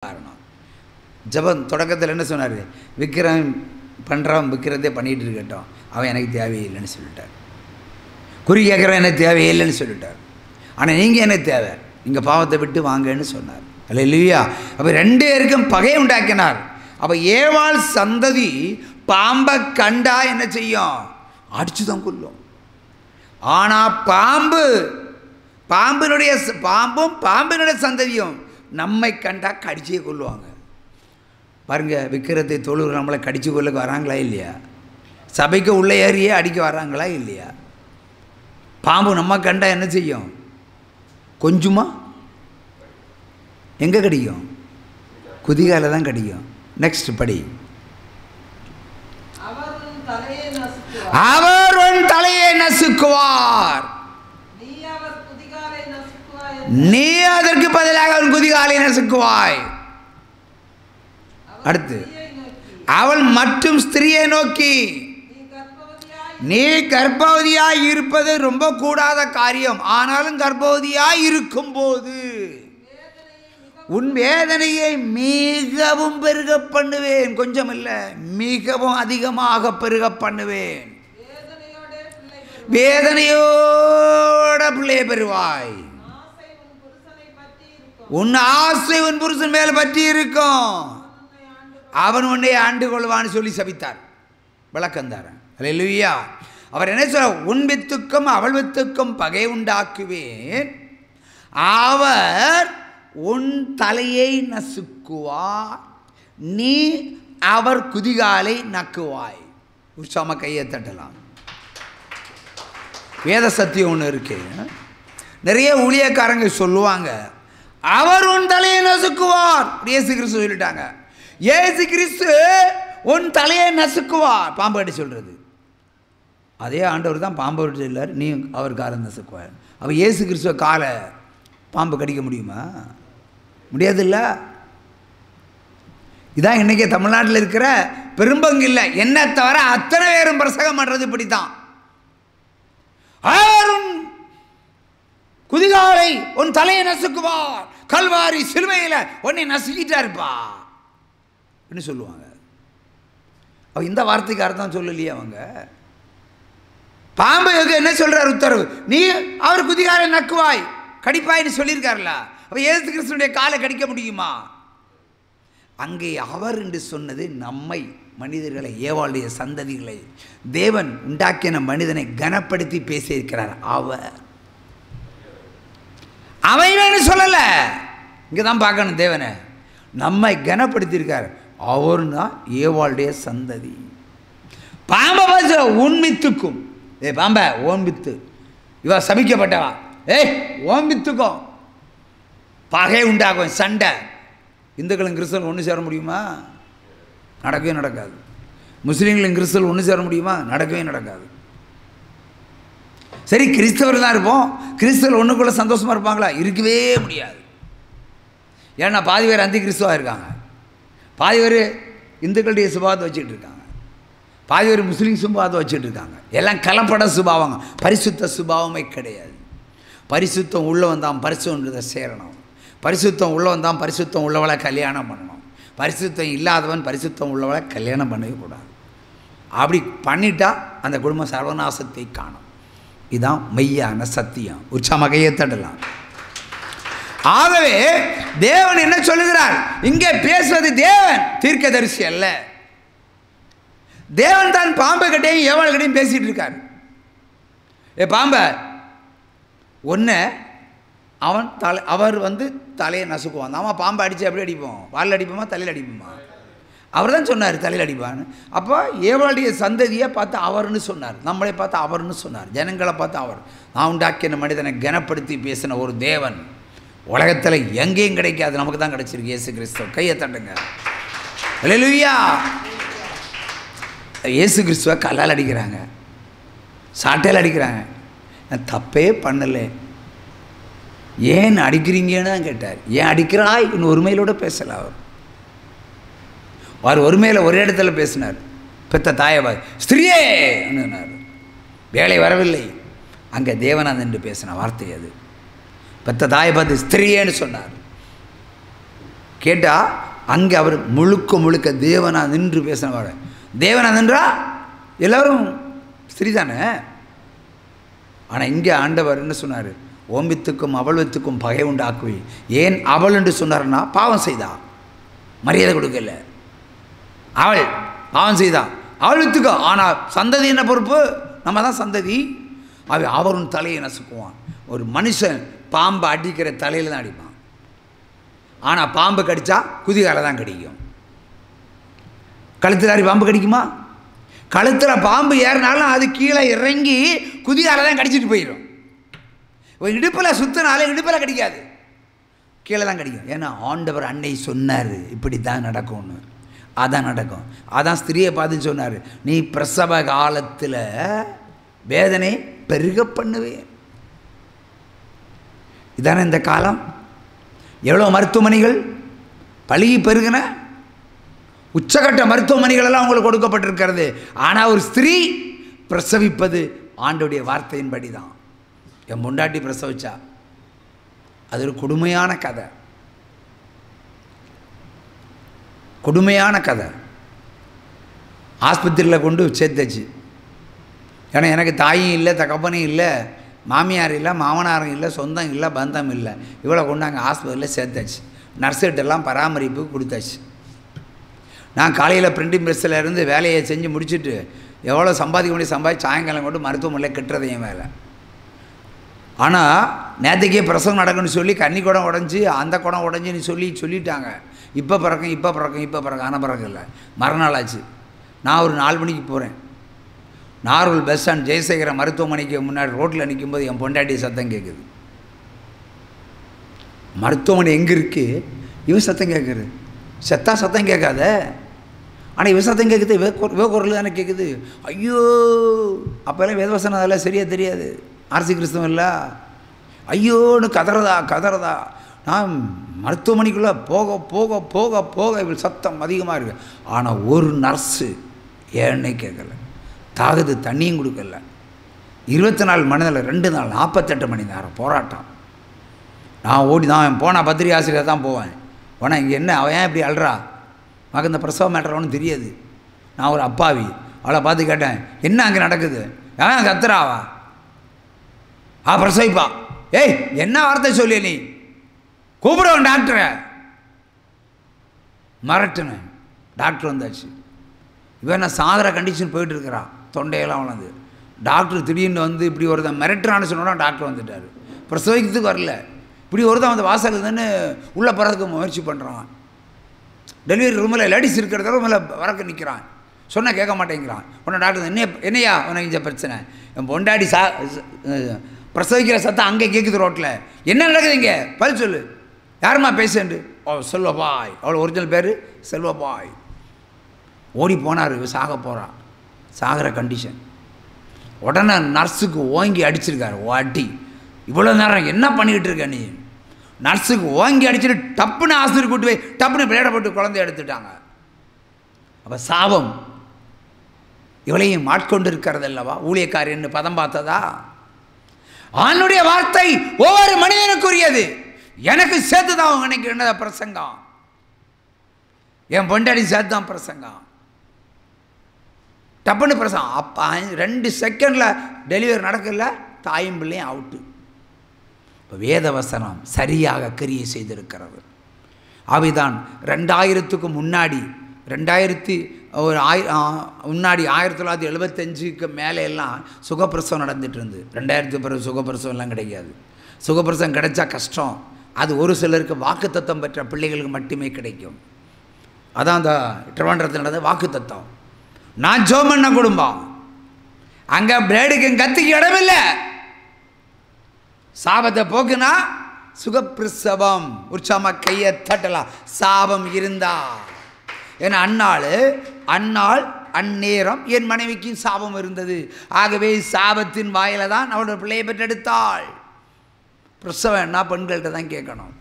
காரணம். ஜபம் தொடக்கத்தில் என்ன சொன்னார்? விக்கிரம் பண்ணுறான், விக்கிரதே பண்ணிகிட்டு இருக்கட்டும், அவன் எனக்கு தேவையில்லைன்னு சொல்லிட்டார். குறி கேட்குறவன் எனக்கு தேவையில்லைன்னு சொல்லிட்டார். ஆனால் நீங்கள் எனக்கு தேவை, நீங்கள் பாவத்தை விட்டு வாங்கன்னு சொன்னார். அல்லேலூயா. அப்போ ரெண்டு பேருக்கும் பகை உண்டாக்கினார். அப்போ ஏவாள் சந்ததி பாம்பை கண்டா என்ன செய்யும்? அடிச்சு தான் கொல்லும். ஆனால் பாம்பும் பாம்பினுடைய சந்ததியும் நம்மை கண்டா கடிச்சே கொள்ளுவாங்க. பாருங்க, விக்கிரத்தை தொழுகிற நம்மளை கடிச்சு கொள்ள வராங்களா இல்லையா? சபைக்கு உள்ளே ஏறியே அடிக்க வராங்களா இல்லையா? பாம்பு நம்ம கண்டா என்ன செய்யும்? கொஞ்சமா எங்கே கடிக்கும்? குதிகால தான் கடிக்கும். நெக்ஸ்ட் படி. அவர் உன் தலையை நசுக்குவார், நீ அதற்கு பதிலாக அவன் குதிகாலை நசுக்குவாய். அடுத்து, அவள் மற்றும் ஸ்திரியை நோக்கி, நீ கர்ப்பவதியாய் இருப்பது ரொம்ப கூடாத காரியம், ஆனாலும் கர்ப்பவதியாய் இருக்கும் போது உன் வேதனையை மிகவும் பெருக பண்ணுவேன். கொஞ்சம் இல்லை, மிகவும் அதிகமாக பெருக பண்ணுவேன். வேதனையோட பிள்ளையை பெறுவாய். உன் ஆசை உன் புருஷன் மேல் பற்றி இருக்கும், அவன் உன்னை ஆண்டு கொள்வான்னு சொல்லி சபித்தார். விளக்கந்தாரன். அல்லேலூயா. அவர் என்ன சொல்ற? உன் வித்துக்கும் அவள் வித்துக்கும் பகை உண்டாக்குவேன், அவர் உன் தலையை நசுக்குவார், நீ அவர் குதிகாலை நக்குவாய். உற்சாம கையை தட்டலாம். வேத சத்தியம் ஒன்று இருக்கு. நிறைய ஊழியக்காரங்க சொல்லுவாங்க, அவர் உன் தலையை நசுக்குவார். இயேசு கிறிஸ்து சொல்லிட்டாங்க, இயேசு கிறிஸ்து உன் தலையை நசுக்குவார். பாம்பு கட்டி சொல்றது அதே ஆண்டவர் தான் பாம்பு கட்டி சொல்லார், நீ அவர் காலை நசுக்குவார். அப்போ இயேசு கிறிஸ்துவ காலை பாம்பு கடிக்க முடியுமா? முடியாதுல்ல. இதான் இன்றைக்கி தமிழ்நாட்டில் இருக்கிற பெரும்பங்கு இல்லை, என்ன தவிர அத்தனை பேரும் பிரசங்கம் பண்ணுறது இப்படித்தான். குதிகாலை உன் தலையை நசுக்குவார், கல்வாரி சிலுவையில் உன்னை நசுக்கிட்டாருப்பா அப்படின்னு சொல்லுவாங்க. அவ இந்த வார்த்தைக்கு அர்த்தம் சொல்லலையே அவங்க. பாம்பு என்ன சொல்றார் உத்தரவு? நீ அவர் குதிகாலை நக்குவாய், கடிப்பாய்னு சொல்லியிருக்காருல. அப்ப இயேசு கிறிஸ்துடைய காலை கடிக்க முடியுமா? அங்கே அவர் என்று சொன்னது நம்மை, மனிதர்களை, ஏவாளுடைய சந்ததிகளை, தேவன் உண்டாக்கின மனிதனை கனப்படுத்தி பேசியிருக்கிறார். அவன் சொல்லல. இங்கே தான் பார்க்கணும், தேவனை நம்மை கனப்படுத்தியிருக்கார். அவர்னா ஏவாளுடைய சந்ததி. பாம்பை பார்த்து உன்மித்துக்கும், பாம்ப ஓன் வித்து, இவ சபிக்கப்பட்டவா, ஓன் வித்துக்கும் பகை உண்டாகும், சண்டை. இந்துக்களும் கிறிஸ்தவர்கள் ஒன்று சேர முடியுமா? நடக்கவே நடக்காது. முஸ்லீம்களும் கிறிஸ்தவர்கள் ஒன்று சேர முடியுமா? நடக்கவே நடக்காது. சரி, கிறிஸ்தவர் தான் இருப்போம், கிறிஸ்தவர்கள் ஒன்றுக்குள்ள சந்தோஷமாக இருப்பாங்களா? இருக்கவே முடியாது. ஏன்னா பாதி பேர் அந்தி கிறிஸ்துவாக இருக்காங்க, பாதி பேர் இந்துக்களுடைய சுபாவத்தை வச்சுக்கிட்டு இருக்காங்க, பாதி பேர் முஸ்லீம் சுபாவத்தை வச்சுட்டு இருக்காங்க. எல்லாம் கலப்பட சுபாவங்க, பரிசுத்த சுபாவமே கிடையாது. பரிசுத்தம் உள்ளவன் தான் பரிசுத்தத்தை சேரணும், பரிசுத்தம் உள்ளவன் தான் பரிசுத்தம் உள்ளவளை கல்யாணம் பண்ணணும், பரிசுத்தம் இல்லாதவன் பரிசுத்தம் உள்ளவளை கல்யாணம் பண்ணவே கூடாது. அப்படி பண்ணிட்டா அந்த குடும்பம் சர்வநாசத்தை காணும். இதுதான் மெய்யான சத்தியம். உற்சாமகையை தட்டலாம். ஆகவே தேவன் என்ன சொல்லுகிறார்? இங்கே பேசுவது தேவன், தீர்க்கதரிசி அல்ல. தேவன் தான் பாம்பை கிட்டையும் ஏவாள் கிட்டையும் பேசிட்டு இருக்கார். பாம்ப ஒன்று அவர் தலையை நசுக்குவான். ஆமாம், பாம்பை அடித்து எப்படி அடிப்போம்? வாலில் அடிப்போமா தலையில் அடிப்போமா? அவர் தான் சொன்னார் தலையில் அடிப்பான்னு. அப்போ ஏவாளுடைய சந்ததியை பார்த்து அவர்னு சொன்னார், நம்மளை பார்த்து அவர்னு சொன்னார், ஜனங்களை பார்த்து அவர். நான் உண்டாக்கின மனிதனை கனப்படுத்தி பேசின ஒரு தேவன் உலகத்தில் எங்கேயும் கிடைக்காது, நமக்கு தான் கிடைச்சிருக்கு. இயேசு கிறிஸ்துவ கையை தட்டுங்க. அல்லேலூயா. இயேசு கிறிஸ்துவ கல்லால் அடிக்கிறாங்க, சாட்டையில் அடிக்கிறாங்க. நான் தப்பே பண்ணலை, ஏன் அடிக்கிறீங்கன்னு தான் கேட்டார். ஏன் அடிக்கிறாய்? இன்னும் ஒருமையிலோட பேசலை. அவர் ஒருமையில் ஒரே இடத்துல பேசினார். பெத்த தாயவாய் ஸ்திரியே சொன்னார், வேலை வரவில்லை. அங்கே தேவனான் என்று பேசின வார்த்தை அது. பெத்த தாயை பார்த்து ஸ்திரியேன்னு சொன்னார். கேட்டால் அங்கே அவர் முழுக்க முழுக்க தேவனாக நின்று பேசினவர். தேவனாக நின்றா எல்லோரும் ஸ்திரீதானே. ஆனால் இங்கே ஆண்டவர் என்ன சொன்னார்? ஓம்பித்துக்கும் அவள்வத்துக்கும் பகை உண்டாக்குவி. ஏன் அவள் என்று சொன்னார்னா பாவம் செய்தா, மரியாதை கொடுக்கல. அவள் பாவம் செய்தா, அவள் வித்துக்கோ. ஆனால் சந்ததி என்ன பொறுப்பு? நம்ம தான் சந்ததி. அவரும் தலையை நசுக்குவான். ஒரு மனுஷன் பாம்பை அடிக்கிற தலையில் தான் அடிப்பான். ஆனால் பாம்பு கடித்தா குதிகால தான் கடிக்கும். கழுத்தில் பாம்பு கடிக்குமா? கழுத்தில் பாம்பு ஏறினாலும் அது கீழே இறங்கி குதிகால தான் கடிச்சிட்டு போயிடும். இடுப்பில் சுற்றினாலும் இடுப்பில் கடிக்காது, கீழே தான் கடிக்கும். ஏன்னா ஆண்டவர் அன்னை சொன்னார் இப்படி தான் நடக்கும்னு. அதான் நடக்கும். அதான் ஸ்திரியை பார்த்து சொன்னார், நீ பிரசவ காலத்தில் வேதனை பெருக பண்ணுவேன். இதானே இந்த காலம். எவ்வளோ மருத்துவமனைகள் பழுகி பெருகின, உச்சகட்ட மருத்துவமனைகள் எல்லாம் உங்களுக்கு கொடுக்கப்பட்டிருக்கிறது. ஆனால் ஒரு ஸ்திரீ பிரசவிப்பது ஆண்டவருடைய வார்த்தையின்படி தான். என் பொண்டாட்டி பிரசவிச்சா, அது ஒரு கொடுமையான கதை, கொடுமையான கதை. ஆஸ்பத்திரியில் கொண்டு சேர்த்தாச்சு. ஏன்னா எனக்கு தாயும் இல்லை, தகப்பனும் இல்லை, மாமியார் இல்லை, மாமனாரும் இல்லை, சொந்தம் இல்லை, பந்தம் இல்லை. இவ்வளோ கொண்டு அங்கே ஆஸ்பத்திரியில் சேர்த்தாச்சு. நர்ஸுகிட்டெல்லாம் பராமரிப்பு கொடுத்தாச்சு. நான் காலையில் பிரிண்டிங் ப்ரெஸ்ஸில் இருந்து வேலையை செஞ்சு முடிச்சுட்டு எவ்வளோ சம்பாதிக்க முடியும் சாயங்காலம் கொண்டு மருத்துவமனையில் கட்டுறது என் வேலை. ஆனால் நேற்றுக்கே பிரசவம் நடக்குன்னு சொல்லி கன்னி குடம் உடஞ்சி அந்த குடம் உடஞ்சின்னு சொல்லிட்டாங்க. இப்போ பிறக்கும். ஆனால் பிறக்கல, மறுநாள் ஆச்சு. நான் ஒரு 4 மணிக்கு போகிறேன். நார்வல் பஸ் ஸ்டாண்ட் ஜெயசேகர மருத்துவமனைக்கு முன்னாடி ரோட்டில் நிற்கும்போது என் பொண்டாட்டி சத்தம் கேட்குது. மருத்துவமனை எங்கே இருக்குது? இவன் சத்தம் கேட்குறது. சத்தம் கேட்காத, ஆனால் இவன் சத்தம் கேட்குது. இவ குரல் தானே கேட்குது. ஐயோ, அப்போல்லாம் வேதவசனம் அதெல்லாம் சரியாக தெரியாது, ஆர்சி கிறிஸ்தவம் இல்லை. ஐயோன்னு கதறதா. நான் மருத்துவமனைக்குள்ளே போக போக போக போக இவள் சத்தம் அதிகமாக இருக்குது. ஆனால் ஒரு நர்ஸு ஏன்னே கேட்கல, தாகுது தண்ணியும் கொடுக்கல. 24 மணி நேரம் 2 நாள் 48 மணி நேரம் போராட்டம். நான் போனால் பத்திரிகை ஆசிரியர் தான் போவேன். போனால் இங்கே என்ன அவன் ஏன் இப்படி அழுறா? மகன் இந்த பிரசவ மேட்டர் ஒன்றும் தெரியாது. நான் ஒரு அப்பாவி. அவளை பார்த்து கேட்டேன், என்ன அங்கே நடக்குது? அவன் கத்துறாவா? பிரசவிப்பா. ஏய், என்ன வார்த்தை சொல்லி நீ? கூப்பிடுவேன் டாக்டரை. மறட்டுனேன். டாக்டர் வந்தாச்சு. இவன் நான் சாதர கண்டிஷன் போயிட்டுருக்கிறான், தொண்டையெல்லாம் வளர்ந்து. டாக்டர் திடீர்னு வந்து இப்படி ஒருத்தன் மிரட்டுறான்னு சொன்னோன்னா டாக்டர் வந்துட்டார். பிரசவிக்கிறதுக்கு வரல, இப்படி ஒருத்தன் வந்து வாசல் தானே உள்ளே போகிறதுக்கு முயற்சி பண்ணுறான். டெலிவரி ரூமில் லேடிஸ் இருக்கிறத ரூமில் வரக்க நிற்கிறான். சொன்னால் கேட்க மாட்டேங்கிறான். உடனே டாக்டர் என்னையா உனக்கு இந்த பிரச்சனை? என் பொண்டாடி பிரசவிக்கிற சத்தம் அங்கே கேட்குது ரோட்டில். என்ன நடக்குது இங்கே? பதில் சொல்லு. யாரும்மா பேஷண்ட்டு? செல்வபாய். அவ்வளோ ஒரிஜினல் பேர் செல்வபாய். ஓடி போனார். சாக போகிறான், சாகிற கண்டிஷன். உடனே நர்ஸுக்கு ஓங்கி அடிச்சிருக்காரு. அடி. இவ்வளோ நேரம் என்ன பண்ணிக்கிட்டு இருக்க நீ? நர்ஸுக்கு ஓங்கி அடிச்சுட்டு டப்புன்னு ஆஸ்பத்திரி கூட்டு போய் டப்புன்னு பிளேடை போட்டு குழந்தைய எடுத்துட்டாங்க. அப்போ சாபம் இவளையும் ஆட்கொண்டு இருக்கிறது அல்லவா? ஊழியக்காரின்னு பதம் பார்த்ததா? ஆணுடைய வார்த்தை ஒவ்வொரு மனிதனுக்குரியது. எனக்கு சேர்த்து தான் அவங்க நினைக்கிற பிரசங்கம். என் பொண்டாடி சேர்த்து தான் பிரசங்கம். டப்புன்னு பிரசங்கம். அப்போ 2 செகண்டில் டெலிவரி நடக்கல, தாயும் பிள்ளையும் அவுட்டு. இப்போ வேதவசனம் சரியாக கிரியை செய்திருக்கிறது. அவைதான் 2000க்கு முன்னாடி 1975க்கு மேலே எல்லாம் சுகப்பிரசவம் நடந்துட்டு இருந்து. 2000 பிறகு சுகப்பிரசவம் எல்லாம் கிடைக்காது. சுகப்பிரசவம் கிடைச்சா கஷ்டம். அது ஒரு சிலருக்கு வாக்குத்தத்தம் பெற்ற பிள்ளைகளுக்கு மட்டுமே கிடைக்கும். அதான் அந்த திருவனந்தபுரத்தில் நடந்த வாக்குத்தத்தம். நான் ஜோம் பண்ண குடும்பம். அங்கே பிளேடுக்கு கத்திக்கு இடமில்லை. சாபத்தை போக்குனா சுகப்பிரசவம். உற்சாகமாக கையை தட்டலாம். சாபம் இருந்தா. ஏன்னா அந்நாள் அந்நேரம் என் மனைவிக்கு சாபம் இருந்தது. ஆகவே சாபத்தின் வாயில தான் அவளோட பிள்ளையை பெற்றெடுத்தாள். பிரசவம் என்ன பெண்கள்கிட்ட தான் கேட்கணும்.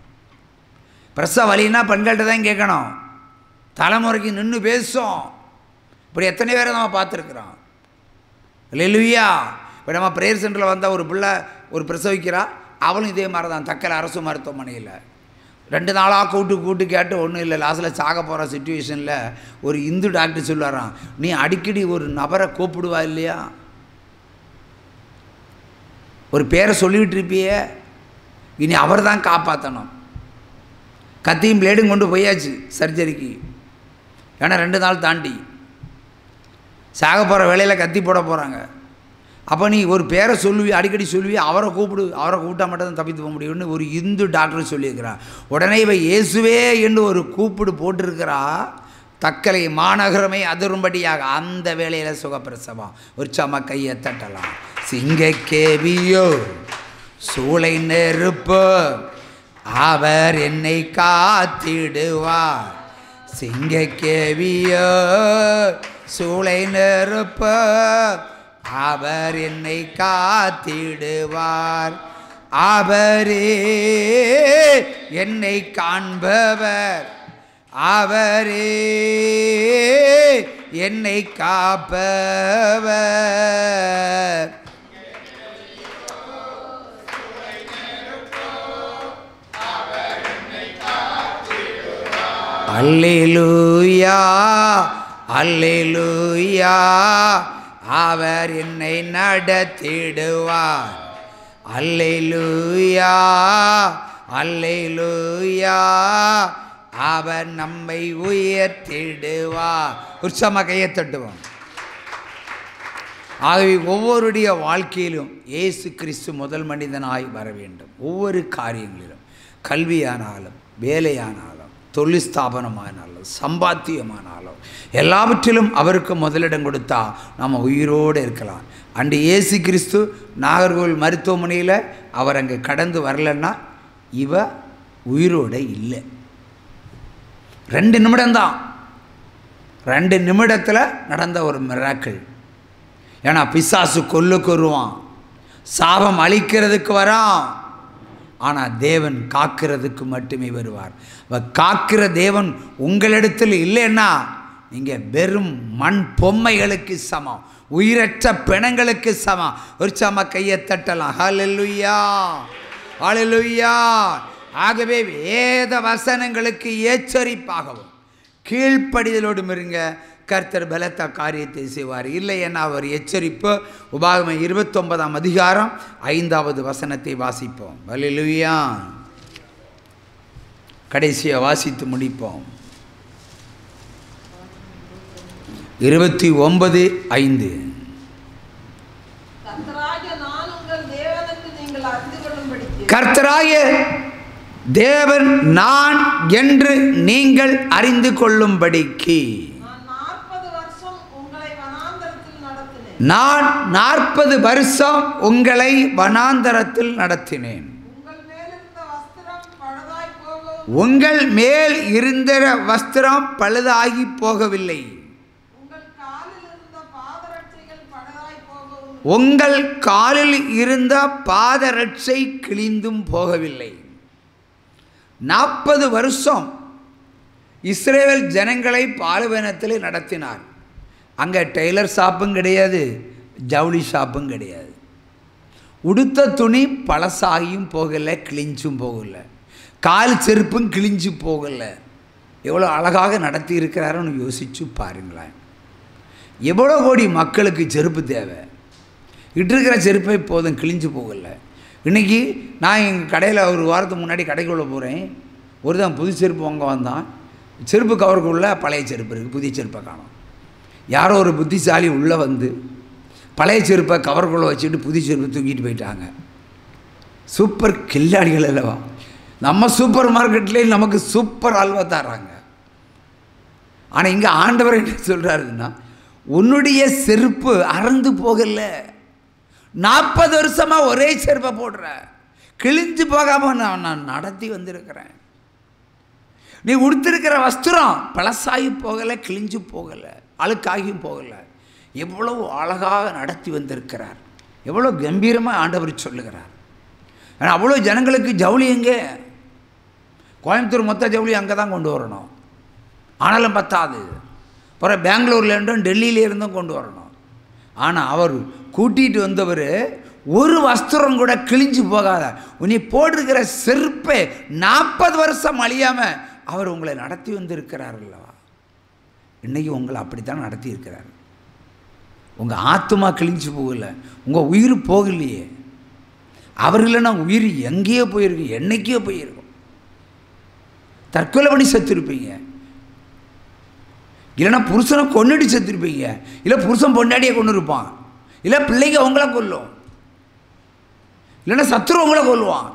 பிரசவ வலின்னா பெண்கள்கிட்ட தான் கேட்கணும். தலைமுறைக்கு நின்று பேசும். இப்படி எத்தனை பேரை நம்ம பார்த்துருக்குறோம். இல்லையா? இப்போ நம்ம ப்ரேயர் சென்டரில் வந்தால் ஒரு பிள்ளை பிரசவிக்கிறா. அவளும் இதே மாதிரி தான். தக்கலை அரசு மருத்துவமனையில் 2 நாளாக கூட்டு கேட்டு ஒன்றும் இல்லை. லாஸ்ட்டில் சாக போகிற சுச்சுவேஷனில் ஒரு இந்து டாக்டர் சொல்லுவாராம், நீ அடிக்கடி ஒரு நபரை கூப்பிடுவா இல்லையா, ஒரு பேரை சொல்லிகிட்டு இருப்பியே, இனி அவர் தான் காப்பாற்றணும். கத்தியும் பிளேடும் கொண்டு போயாச்சு சர்ஜரிக்கு. ஏன்னா 2 நாள் தாண்டி சாக போகிற வேலையில் கத்தி போட போகிறாங்க. அப்போ நீ ஒரு பேரை சொல்லுவி, அடிக்கடி சொல்லுவி, அவரை கூப்பிட்டா மட்டும் தான் தப்பித்து போக முடியும்னு ஒரு இந்து டாக்டர் சொல்லியிருக்கிறான். உடனே இவ இயேசுவே என்று ஒரு கூப்பிடு போட்டிருக்கிறா. தக்கலை மாநகரமே அதிரும்படியாக அந்த வேளையில் சுகப்பிரசவம். உற்சாம கையை தட்டலாம். சிங்கக்கேவியோ சூளை நெருப்பு, அவர் என்னை காத்திடுவார். சிங்கக்கேவியோ சூளை நெருப்பு, அவர் என்னை காத்திடுவார். அவரே என்னை காண்பவர், அவரே என்னை காப்பவர். அல்லேலூயா அல்லேலூயா, அவர் என்னை நடத்திடுவார். அல்லேலூயா அல்லேலூயா, அவர் நம்மை உயர்த்திடுவார். உற்சாகமாக கையை தட்டுவோம். ஆகவே ஒவ்வொருடைய வாழ்க்கையிலும் இயேசு கிறிஸ்து முதல் மனிதனாய் வர வேண்டும். ஒவ்வொரு காரியங்களிலும், கல்வியானாலும், வேலையானாலும், தொழில் ஸ்தாபனமானாலும், சம்பாத்தியமானாலும், எல்லாவற்றிலும் அவருக்கு முதலிடம் கொடுத்தா நம்ம உயிரோடு இருக்கலாம். அன்று இயேசு கிறிஸ்து நாகர்கோவில் மருத்துவமனையில் அவர் அங்கே கடந்து வரலன்னா இவ உயிரோடு இல்லை. 2 நிமிடம்தான், 2 நிமிடத்தில் நடந்த ஒரு மிராக்கிள். ஏன்னா பிசாசு கொல்லுக்கு வருவான், சாபம் அழிக்கிறதுக்கு வரான், ஆனால் தேவன் காக்கிறதுக்கு மட்டுமே வருவார். காக்கிற தேவன் உங்களிடத்தில் இல்லைன்னா நீங்கள் வெறும் மண் பொம்மைகளுக்கு சமம், உயிரற்ற பிணங்களுக்கு சமம். ஒரு சம கையை தட்டலாம். ஹல்லேலூயா ஹல்லேலூயா. ஆகவே வேத வசனங்களுக்கு எச்சரிப்பாகவும் கீழ்ப்படிதலோடும் இருங்க. கர்த்தர் பலத்த காரியத்தை செய்வார். இல்லை என அவர் எச்சரிப்பு. உபாகமம் 29ஆம் அதிகாரம் 5வது வசனத்தை வாசிப்போம். ஹல்லேலூயா. கடைசியாக வாசித்து முடிப்போம். 29:5. கர்த்தராகிய தேவன் நான் என்று நீங்கள் அறிந்து கொள்ளும்படிக்கு நான் 40 வருஷம் உங்களை வனாந்தரத்தில் நடத்தினேன். உங்கள் மேல் இருந்த வஸ்திரம் பழுதாகி போகவில்லை, உங்கள் காலில் இருந்த பாதரட்சை கிழிந்தும் போகவில்லை. 40 வருஷம் இஸ்ரவேல் ஜனங்களை பாலைவனத்தில் நடத்தினார். அங்கே டெய்லர் ஷாப்பும் கிடையாது, ஜவுளி ஷாப்பும் கிடையாது. உடுத்த துணி பழசாகியும் போகலை, கிழிஞ்சும் போகலை, கால் செருப்பும் கிழிஞ்சு போகலை. எவ்வளோ அழகாக நடத்தி இருக்கிறாருன்னு யோசிச்சு பாருங்களேன். எவ்வளோ கோடி மக்களுக்கு செருப்பு தேவை, இட்டிருக்கிற செருப்பை போதும் கிழிஞ்சு போகலை. இன்றைக்கி நான் எங்கள் கடையில் ஒரு வாரத்துக்கு முன்னாடி கடைக்குள்ளே போகிறேன். ஒரு தான் புது செருப்பு வாங்க வந்தான். செருப்பு கவருக்குள்ளே பழைய செருப்பு இருக்குது, புதிய செருப்பை காணும். யாரோ ஒரு புத்திசாலி உள்ளே வந்து பழைய செருப்பை கவருக்குள்ளே வச்சுட்டு புதிய செருப்பை தூக்கிட்டு போயிட்டாங்க. சூப்பர் கில்லாடிகள் அல்லவா. நம்ம சூப்பர் மார்க்கெட்லேயே நமக்கு சூப்பர் அல்வா தர்றாங்க. ஆனால் இங்கே ஆண்டவர் என்ன சொல்கிறாருன்னா, உன்னுடைய செருப்பு அறந்து போகலை, 40 வருஷமாக ஒரே செருப்பை போடுற, கிழிஞ்சு போகாமல் நான் நடத்தி வந்திருக்கிறேன். நீ உடுத்திருக்கிற வஸ்திரம் பழசாகி போகலை, கிழிஞ்சு போகலை, அழுக்காகியும் போகலை. எவ்வளவு அழகாக நடத்தி வந்திருக்கிறார். எவ்வளோ கம்பீரமாக ஆண்டவர் சொல்லுகிறார். ஆனால் அவ்வளோ ஜனங்களுக்கு ஜவுளி எங்கே? கோயம்புத்தூர் மொத்த ஜவுளி அங்கே தான் கொண்டு வரணும். ஆனாலும் பத்தாது. அப்புறம் பெங்களூர்லேருந்தும் டெல்லியிலேருந்தும் கொண்டு வரணும். ஆனால் அவர் கூட்டிகிட்டு வந்தவர் ஒரு வஸ்திரம் கூட கிழிஞ்சு போகாத, நீ போட்டிருக்கிற செருப்பை 40 வருஷம் அழியாமல் அவர் உங்களை நடத்தி வந்திருக்கிறார் அல்லவா. இன்றைக்கி உங்களை அப்படித்தான் நடத்தி இருக்கிறார். உங்கள் ஆத்துமா கிழிஞ்சு போகல, உங்கள் உயிர் போகலையே. அவர் இல்லைன்னா உயிர் எங்கேயோ போயிருக்கு, என்னைக்கோ போயிருக்கும். தற்கொலை பண்ணி செத்துருப்பீங்க, இல்லைன்னா புருஷனை கொன்னுட்டு செத்துருப்பீங்க, இல்லை புருஷன் பொண்டாடியை கொண்டு இருப்பான், இல்லை பிள்ளைங்க அவங்கள கொல்லும், இல்லைன்னா சத்துரு அவங்கள கொல்லுவான்.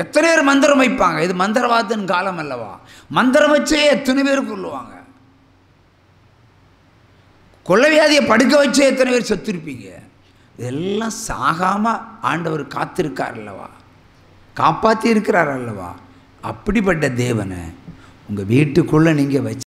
எத்தனை பேர் மந்திரம் வைப்பாங்க. இது மந்திரவாதத்தின் காலம் அல்லவா. மந்திரம் வச்சே எத்தனை பேர் கொல்லுவாங்க. கொள்ளவியாதியை படுக்க வச்சே எத்தனை பேர் செத்துருப்பீங்க. இதெல்லாம் சாகாமல் ஆண்டவர் காத்திருக்கார் அல்லவா, காப்பாற்றி இருக்கிறார் அல்லவா. அப்படிப்பட்ட தேவனை உங்கள் வீட்டுக்குள்ளே நீங்கள் வச்சு